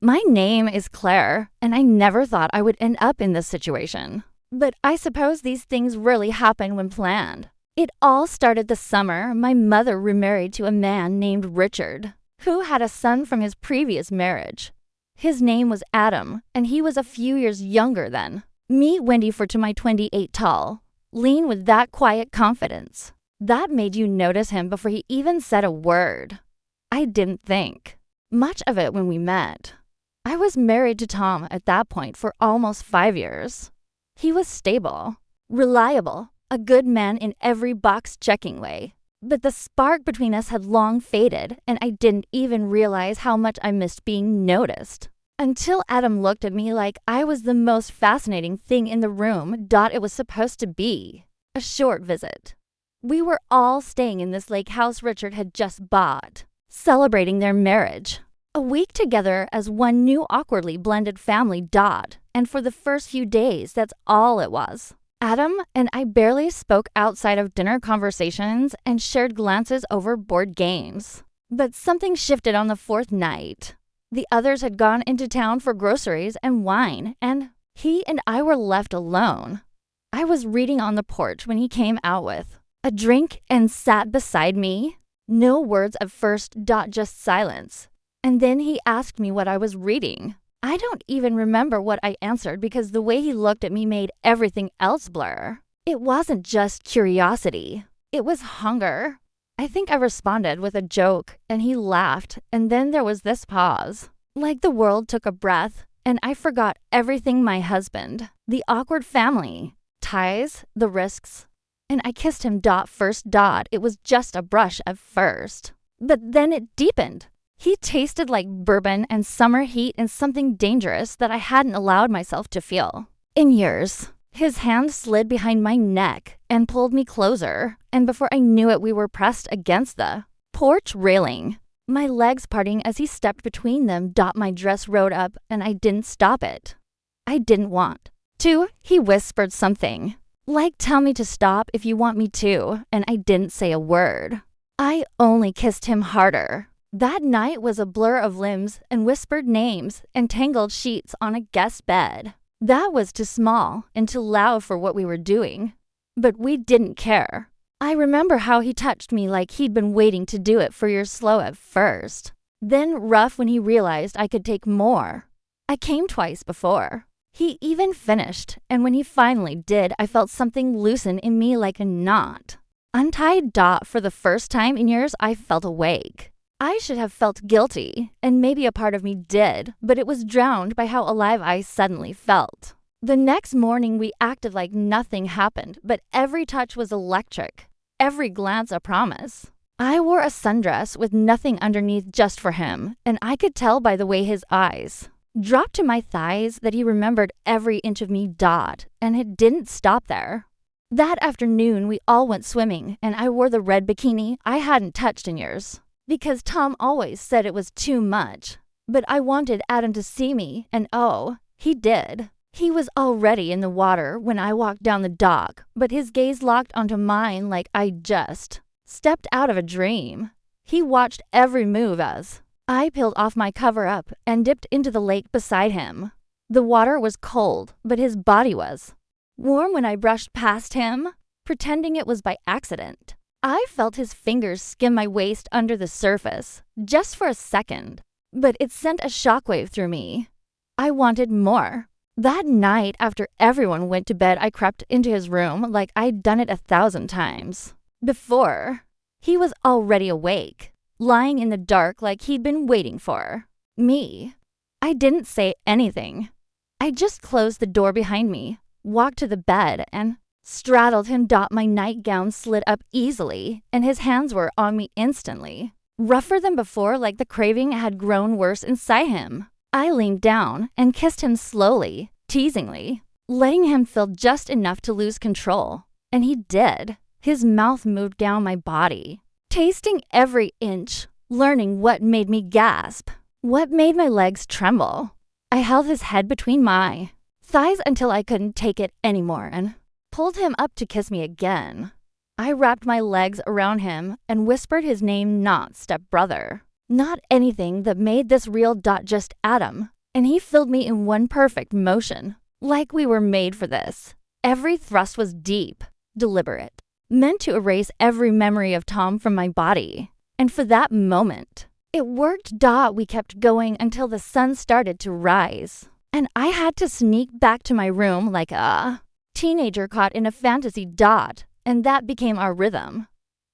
My name is Claire, and I never thought I would end up in this situation. But I suppose these things really happen when planned. It all started the summer my mother remarried to a man named Richard, who had a son from his previous marriage. His name was Adam, and he was a few years younger then. Meet Wendy for to my 28 tall, lean with that quiet confidence. That made you notice him before he even said a word. I didn't think much of it when we met. I was married to Tom at that point for almost 5 years. He was stable, reliable, a good man in every box-checking way. But the spark between us had long faded, and I didn't even realize how much I missed being noticed. Until Adam looked at me like I was the most fascinating thing in the room it was supposed to be. A short visit. We were all staying in this lake house Richard had just bought, celebrating their marriage. A week together as one new awkwardly blended family . And for the first few days, that's all it was. Adam and I barely spoke outside of dinner conversations and shared glances over board games. But something shifted on the fourth night. The others had gone into town for groceries and wine, and he and I were left alone. I was reading on the porch when he came out with a drink and sat beside me. No words at first, just silence. And then he asked me what I was reading. I don't even remember what I answered because the way he looked at me made everything else blur. It wasn't just curiosity. It was hunger. I think I responded with a joke, and he laughed, and then there was this pause. Like the world took a breath, and I forgot everything my husband, the awkward family, ties, the risks. And I kissed him first. It was just a brush at first. But then it deepened. He tasted like bourbon and summer heat and something dangerous that I hadn't allowed myself to feel in years. His hand slid behind my neck and pulled me closer, and before I knew it, we were pressed against the porch railing. My legs parting as he stepped between them. My dress rode up, and I didn't stop it. I didn't want to. He whispered something, like, "Tell me to stop if you want me to," and I didn't say a word. I only kissed him harder. That night was a blur of limbs and whispered names and tangled sheets on a guest bed. That was too small and too loud for what we were doing. But we didn't care. I remember how he touched me like he'd been waiting to do it for years, slow at first, then rough when he realized I could take more. I came twice before. He even finished, and when he finally did, I felt something loosen in me like a knot. Untied. For the first time in years, I felt awake. I should have felt guilty, and maybe a part of me did, but it was drowned by how alive I suddenly felt. The next morning, we acted like nothing happened, but every touch was electric, every glance a promise. I wore a sundress with nothing underneath just for him, and I could tell by the way his eyes dropped to my thighs that he remembered every inch of me. And it didn't stop there. That afternoon, we all went swimming, and I wore the red bikini I hadn't touched in years. Because Tom always said it was too much. But I wanted Adam to see me, and oh, he did. He was already in the water when I walked down the dock, but his gaze locked onto mine like I just stepped out of a dream. He watched every move as I peeled off my cover-up and dipped into the lake beside him. The water was cold, but his body was warm when I brushed past him, pretending it was by accident. I felt his fingers skim my waist under the surface, just for a second, but it sent a shockwave through me. I wanted more. That night, after everyone went to bed, I crept into his room like I'd done it 1,000 times before. He was already awake, lying in the dark like he'd been waiting for me. I didn't say anything. I just closed the door behind me, walked to the bed, and straddled him. My nightgown slid up easily, and his hands were on me instantly. Rougher than before, like the craving had grown worse inside him. I leaned down and kissed him slowly, teasingly, letting him feel just enough to lose control. And he did. His mouth moved down my body, tasting every inch, learning what made me gasp, what made my legs tremble. I held his head between my thighs until I couldn't take it anymore and pulled him up to kiss me again. I wrapped my legs around him and whispered his name, not Stepbrother. Not anything that made this real. Just Adam. And he filled me in one perfect motion. Like we were made for this. Every thrust was deep, deliberate, meant to erase every memory of Tom from my body. And for that moment, it worked. We kept going until the sun started to rise. And I had to sneak back to my room like a teenager caught in a fantasy. And that became our rhythm.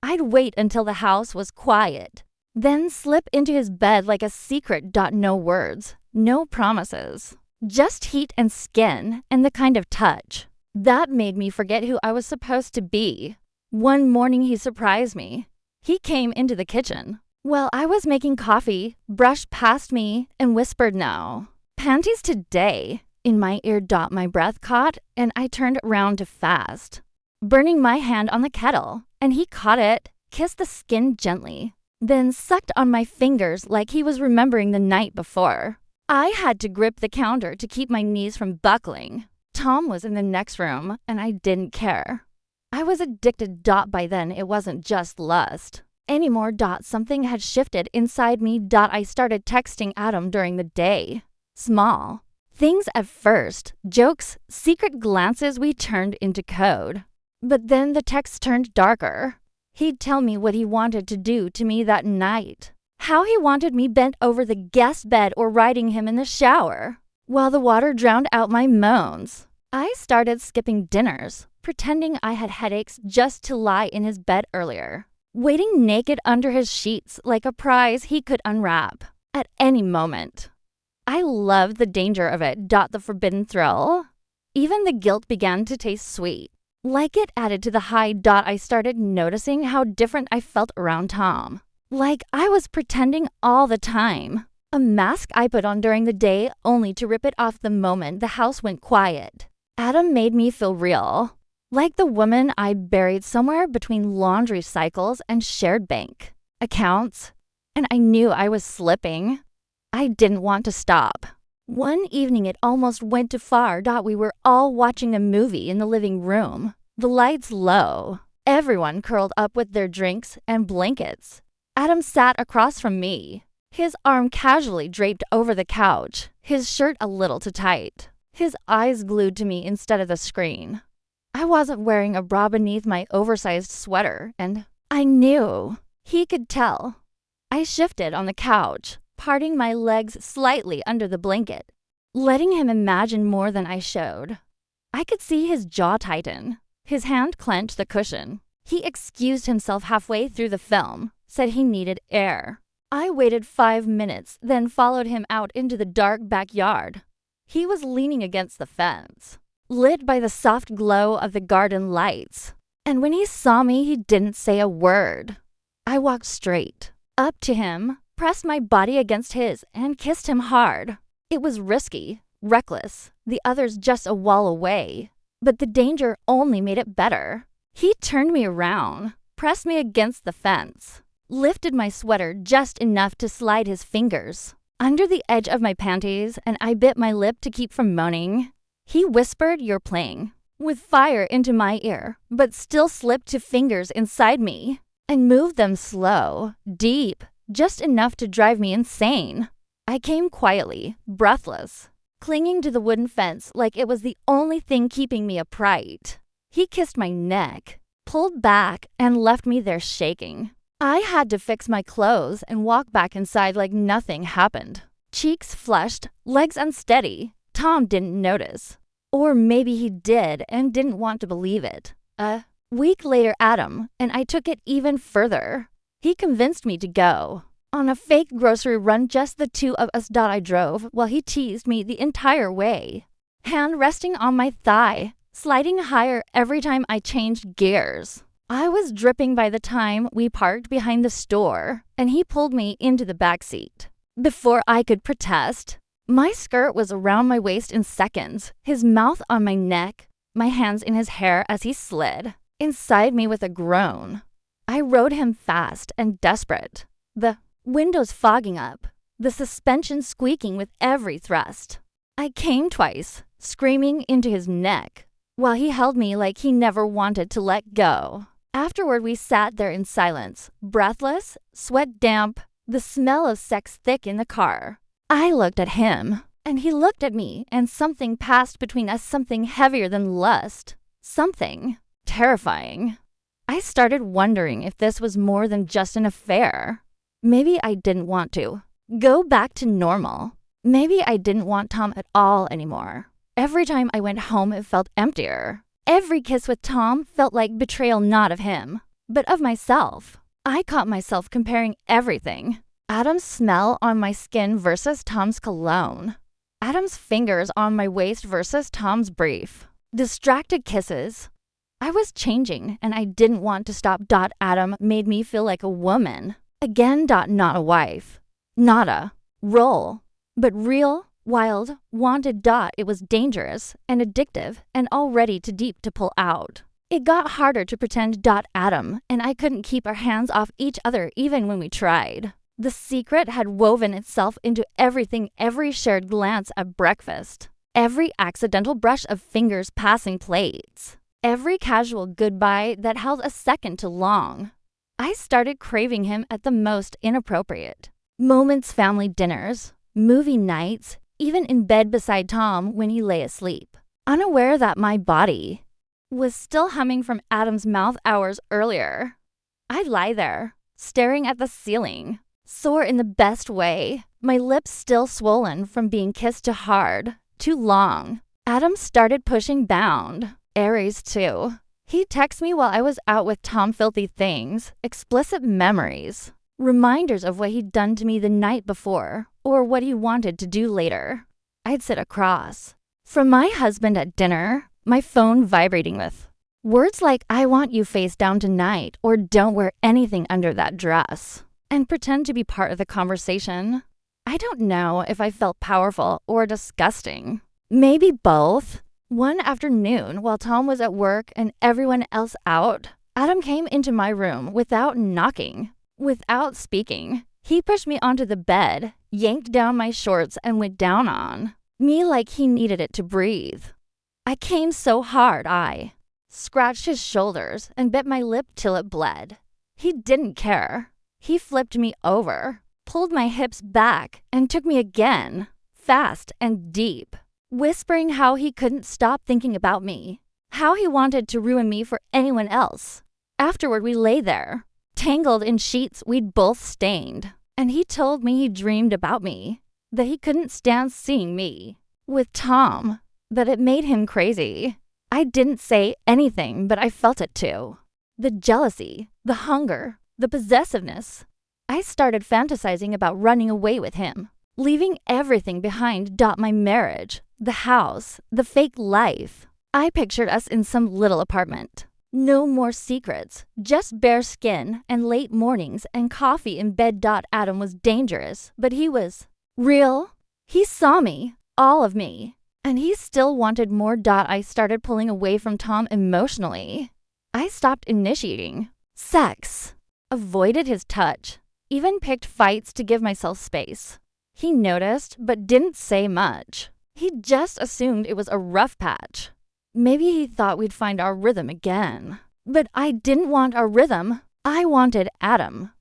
I'd wait until the house was quiet, then slip into his bed like a secret. No words, no promises, just heat and skin and the kind of touch that made me forget who I was supposed to be. One morning he surprised me. He came into the kitchen while I was making coffee, brushed past me, and whispered, "No panties today," in my ear. My breath caught, and I turned around to fast, burning my hand on the kettle, and he caught it, kissed the skin gently, then sucked on my fingers like he was remembering the night before. I had to grip the counter to keep my knees from buckling. Tom was in the next room, and I didn't care. I was addicted. By then, it wasn't just lust anymore. Something had shifted inside me. I started texting Adam during the day. Small things at first, jokes, secret glances we turned into code. But then the text turned darker. He'd tell me what he wanted to do to me that night. How he wanted me bent over the guest bed or riding him in the shower, while the water drowned out my moans. I started skipping dinners, pretending I had headaches just to lie in his bed earlier, waiting naked under his sheets like a prize he could unwrap at any moment. I loved the danger of it. The forbidden thrill. Even the guilt began to taste sweet. Like it added to the high. I started noticing how different I felt around Tom. Like I was pretending all the time. A mask I put on during the day only to rip it off the moment the house went quiet. Adam made me feel real. Like the woman I'd buried somewhere between laundry cycles and shared bank accounts. And I knew I was slipping. I didn't want to stop. One evening it almost went too far. We were all watching a movie in the living room. The lights low. Everyone curled up with their drinks and blankets. Adam sat across from me, his arm casually draped over the couch, his shirt a little too tight, his eyes glued to me instead of the screen. I wasn't wearing a bra beneath my oversized sweater, and I knew he could tell. I shifted on the couch, parting my legs slightly under the blanket, letting him imagine more than I showed. I could see his jaw tighten, his hand clench the cushion. He excused himself halfway through the film, said he needed air. I waited 5 minutes, then followed him out into the dark backyard. He was leaning against the fence, lit by the soft glow of the garden lights. And when he saw me, he didn't say a word. I walked straight up to him, pressed my body against his, and kissed him hard. It was risky, reckless, the others just a wall away. But the danger only made it better. He turned me around, pressed me against the fence, lifted my sweater just enough to slide his fingers under the edge of my panties, and I bit my lip to keep from moaning. He whispered, "You're playing," with fire into my ear, but still slipped 2 fingers inside me and moved them slow, deep, just enough to drive me insane. I came quietly, breathless, clinging to the wooden fence like it was the only thing keeping me upright. He kissed my neck, pulled back, and left me there shaking. I had to fix my clothes and walk back inside like nothing happened. Cheeks flushed, legs unsteady. Tom didn't notice. Or maybe he did and didn't want to believe it. A week later, Adam and I took it even further. He convinced me to go on a fake grocery run, just the two of us. I drove while he teased me the entire way, hand resting on my thigh, sliding higher every time I changed gears. I was dripping by the time we parked behind the store, and he pulled me into the back seat. Before I could protest, my skirt was around my waist in seconds, his mouth on my neck, my hands in his hair as he slid inside me with a groan. I rode him fast and desperate, the windows fogging up, the suspension squeaking with every thrust. I came twice, screaming into his neck, while he held me like he never wanted to let go. Afterward, we sat there in silence, breathless, sweat damp, The smell of sex thick in the car. I looked at him, and he looked at me, and something passed between us, something heavier than lust. Something terrifying. I started wondering if this was more than just an affair. Maybe I didn't want to go back to normal. Maybe I didn't want Tom at all anymore. Every time I went home, it felt emptier. Every kiss with Tom felt like betrayal, not of him, but of myself. I caught myself comparing everything. Adam's smell on my skin versus Tom's cologne. Adam's fingers on my waist versus Tom's brief. Distracted kisses. I was changing, and I didn't want to stop. Adam made me feel like a woman. Again, not a wife. Nada. Role. But real, wild, wanted. It was dangerous and addictive and already too deep to pull out. It got harder to pretend. Adam and I couldn't keep our hands off each other even when we tried. The secret had woven itself into everything, every shared glance at breakfast, every accidental brush of fingers passing plates, every casual goodbye that held a second too long. I started craving him at the most inappropriate moments, family dinners, movie nights, even in bed beside Tom when he lay asleep, unaware that my body was still humming from Adam's mouth hours earlier. I'd lie there, staring at the ceiling, sore in the best way, my lips still swollen from being kissed too hard, too long. Adam started pushing bound. Aries, too. He'd text me while I was out with Tom, filthy things, explicit memories, reminders of what he'd done to me the night before, or what he wanted to do later. I'd sit across from my husband at dinner, my phone vibrating with words like, "I want you face down tonight," or "Don't wear anything under that dress," and pretend to be part of the conversation. I don't know if I felt powerful or disgusting. Maybe both. One afternoon, while Tom was at work and everyone else out, Adam came into my room without knocking, without speaking. He pushed me onto the bed, yanked down my shorts, and went down on me like he needed it to breathe. I came so hard, I scratched his shoulders and bit my lip till it bled. He didn't care. He flipped me over, pulled my hips back, and took me again, fast and deep, whispering how he couldn't stop thinking about me, how he wanted to ruin me for anyone else. Afterward, we lay there, tangled in sheets we'd both stained, and he told me he dreamed about me, that he couldn't stand seeing me with Tom, that it made him crazy. I didn't say anything, but I felt it too. The jealousy, the hunger, the possessiveness. I started fantasizing about running away with him, leaving everything behind. My marriage, the house, the fake life. I pictured us in some little apartment. No more secrets, just bare skin and late mornings and coffee in bed. Adam was dangerous, but he was real. He saw me, all of me, and he still wanted more. I started pulling away from Tom emotionally. I stopped initiating sex, avoided his touch, even picked fights to give myself space. He noticed, but didn't say much. He just assumed it was a rough patch. Maybe he thought we'd find our rhythm again. But I didn't want our rhythm. I wanted Adam.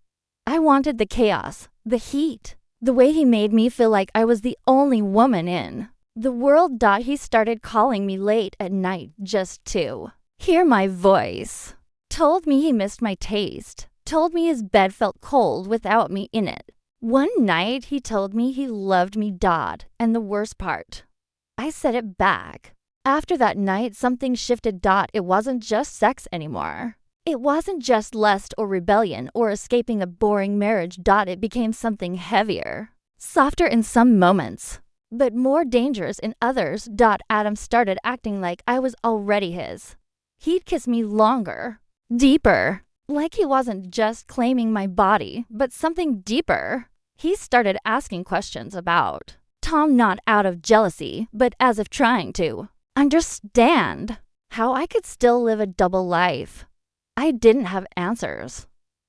I wanted the chaos, the heat, the way he made me feel like I was the only woman in the world. He started calling me late at night just to hear my voice. Told me he missed my taste. Told me his bed felt cold without me in it. One night he told me he loved me. And the worst part, I said it back. After that night, something shifted. It wasn't just sex anymore. It wasn't just lust or rebellion or escaping a boring marriage. It became something heavier, softer in some moments, but more dangerous in others. Adam started acting like I was already his. He'd kiss me longer, deeper, like he wasn't just claiming my body, but something deeper. He started asking questions about Tom, not out of jealousy, but as if trying to understand how I could still live a double life. I didn't have answers.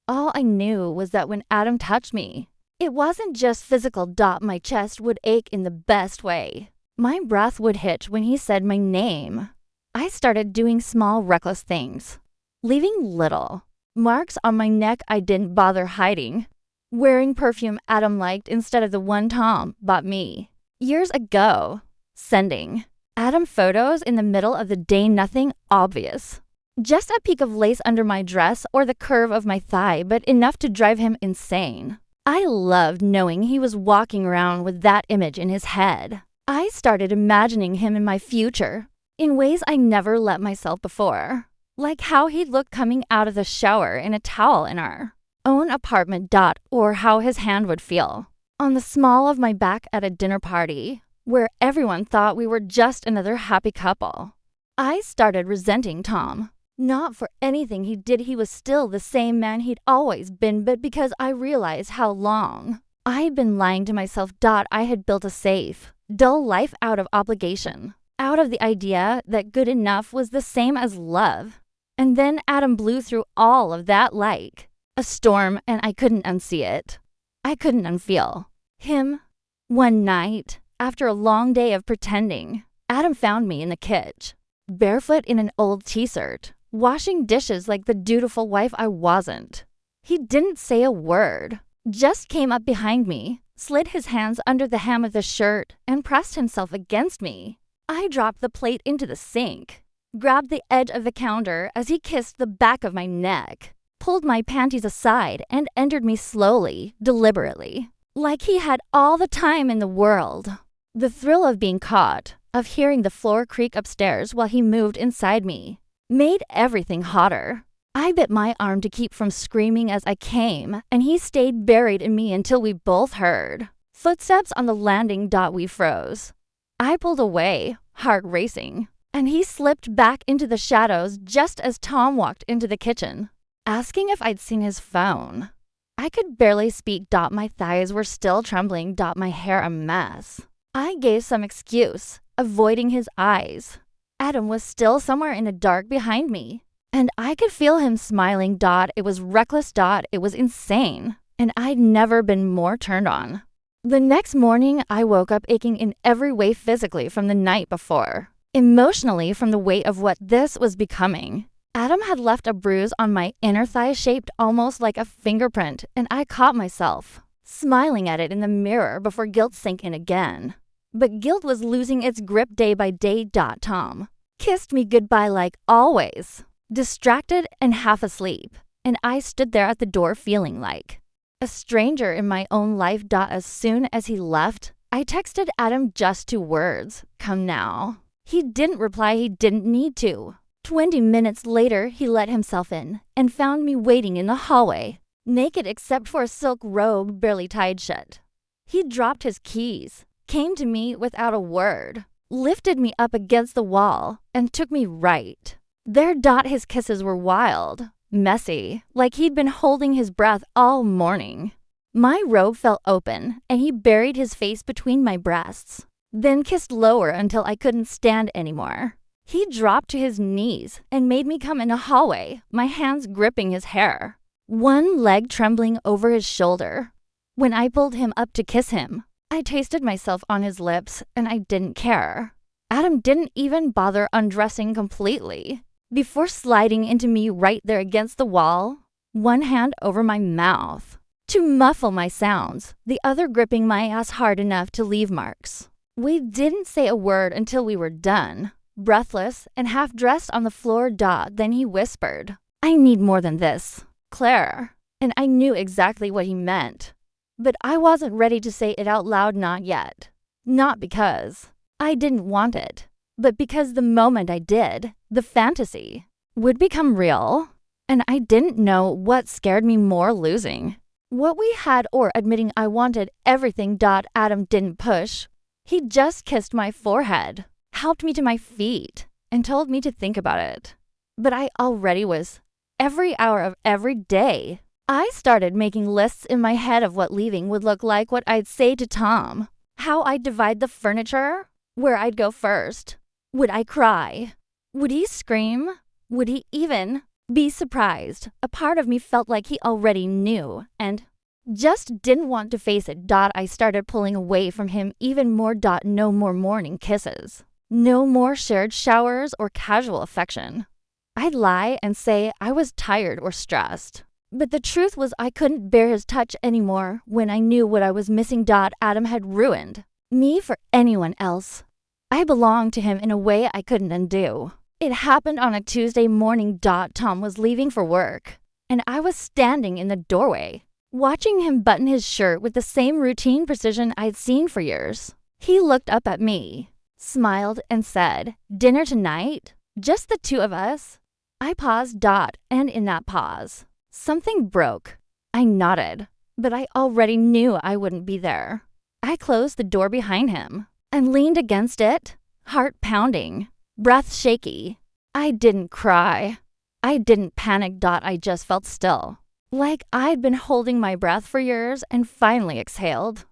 All I knew was that when Adam touched me, it wasn't just physical. My chest would ache in the best way. My breath would hitch when he said my name. I started doing small, reckless things, leaving little marks on my neck I didn't bother hiding. wearing perfume Adam liked instead of the one Tom bought me. Years ago. Sending Adam photos in the middle of the day, nothing obvious. Just a peak of lace under my dress or the curve of my thigh, but enough to drive him insane. I loved knowing he was walking around with that image in his head. I started imagining him in my future in ways I never let myself before. Like how he'd look coming out of the shower in a towel in our own apartment. Or how his hand would feel on the small of my back at a dinner party where everyone thought we were just another happy couple. I started resenting Tom. Not for anything he did, he was still the same man he'd always been, but because I realized how long I'd been lying to myself. I had built a safe, dull life out of obligation, out of the idea that good enough was the same as love. And then Adam blew through all of that like a storm, and I couldn't unsee it. I couldn't unfeel him. One night, after a long day of pretending, Adam found me in the kitchen, barefoot in an old t-shirt, washing dishes like the dutiful wife I wasn't. He didn't say a word, just came up behind me, slid his hands under the hem of the shirt, and pressed himself against me. I dropped the plate into the sink, grabbed the edge of the counter as he kissed the back of my neck, pulled my panties aside, and entered me slowly, deliberately, like he had all the time in the world. The thrill of being caught, of hearing the floor creak upstairs while he moved inside me, made everything hotter. I bit my arm to keep from screaming as I came, and he stayed buried in me until we both heard footsteps on the landing. We froze. I pulled away, heart racing, and he slipped back into the shadows just as Tom walked into the kitchen, asking if I'd seen his phone. I could barely speak. My thighs were still trembling. My hair a mess. I gave some excuse, avoiding his eyes. Adam was still somewhere in the dark behind me, and I could feel him smiling. It was reckless. It was insane, and I'd never been more turned on. The next morning, I woke up aching in every way, physically from the night before, emotionally from the weight of what this was becoming. Adam had left a bruise on my inner thigh shaped almost like a fingerprint, and I caught myself smiling at it in the mirror before guilt sank in again. But guilt was losing its grip day by day. Tom kissed me goodbye like always, distracted and half asleep, and I stood there at the door feeling like a stranger in my own life. As soon as he left, I texted Adam just 2 words, "Come now." He didn't reply. He didn't need to. 20 minutes later, he let himself in and found me waiting in the hallway, naked except for a silk robe barely tied shut. He dropped his keys, came to me without a word, lifted me up against the wall, and took me right there. His kisses were wild, messy, like he'd been holding his breath all morning. My robe fell open, and he buried his face between my breasts, then kissed lower until I couldn't stand anymore. He dropped to his knees and made me come in a hallway, my hands gripping his hair, one leg trembling over his shoulder. When I pulled him up to kiss him, I tasted myself on his lips, and I didn't care. Adam didn't even bother undressing completely before sliding into me right there against the wall, one hand over my mouth to muffle my sounds, the other gripping my ass hard enough to leave marks. We didn't say a word until we were done, breathless and half-dressed on the floor. Then he whispered, "I need more than this, Claire." And I knew exactly what he meant, but I wasn't ready to say it out loud, not yet. Not because I didn't want it, but because the moment I did, the fantasy would become real, and I didn't know what scared me more, losing what we had or admitting I wanted everything. Adam didn't push. He just kissed my forehead, helped me to my feet, and told me to think about it. But I already was. Every hour of every day, I started making lists in my head of what leaving would look like, what I'd say to Tom, how I'd divide the furniture, where I'd go first. Would I cry? Would he scream? Would he even be surprised? A part of me felt like he already knew and just didn't want to face it. I started pulling away from him even more. No more morning kisses. No more shared showers or casual affection. I'd lie and say I was tired or stressed, But the truth was I couldn't bear his touch anymore when I knew what I was missing. Adam had ruined me for anyone else. I belonged to him in a way I couldn't undo. It happened on a Tuesday morning. Tom was leaving for work, and I was standing in the doorway, watching him button his shirt with the same routine precision I'd seen for years. He looked up at me, smiled, and said, "Dinner tonight? Just the two of us?" I paused. And in that pause, something broke. I nodded, but I already knew I wouldn't be there. I closed the door behind him and leaned against it, heart pounding, breath shaky. I didn't cry. I didn't panic. I just felt still, like I'd been holding my breath for years, and finally exhaled.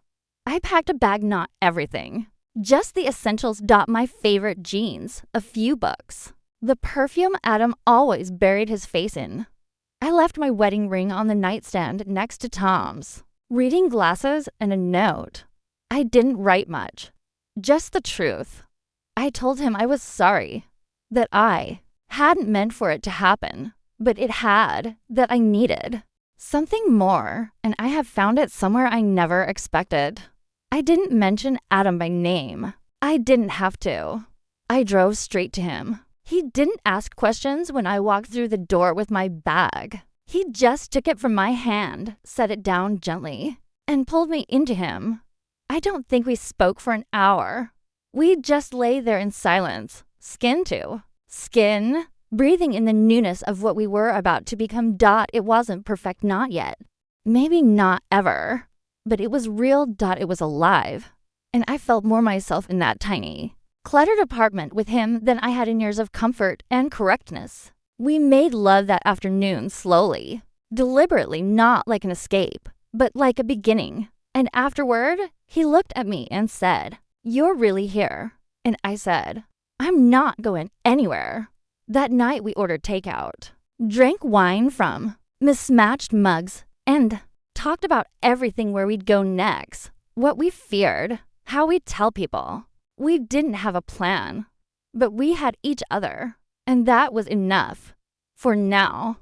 I packed a bag, not everything, just the essentials. My favorite jeans, a few books, the perfume Adam always buried his face in. I left my wedding ring on the nightstand next to Tom's, reading glasses, and a note. I didn't write much, just the truth. I told him I was sorry, that I hadn't meant for it to happen, but it had, that I needed something more, and I have found it somewhere I never expected. I didn't mention Adam by name. I didn't have to. I drove straight to him. He didn't ask questions when I walked through the door with my bag. He just took it from my hand, set it down gently, and pulled me into him. I don't think we spoke for an hour. We just lay there in silence, skin to skin, breathing in the newness of what we were about to become. It wasn't perfect, not yet. Maybe not ever. But it was real. It was alive. And I felt more myself in that tiny, cluttered apartment with him than I had in years of comfort and correctness. We made love that afternoon slowly, deliberately, not like an escape, but like a beginning. And afterward, he looked at me and said, "You're really here." And I said, "I'm not going anywhere." That night we ordered takeout, drank wine from mismatched mugs, and talked about everything: where we'd go next, what we feared, how we'd tell people. We didn't have a plan, but we had each other, and that was enough for now.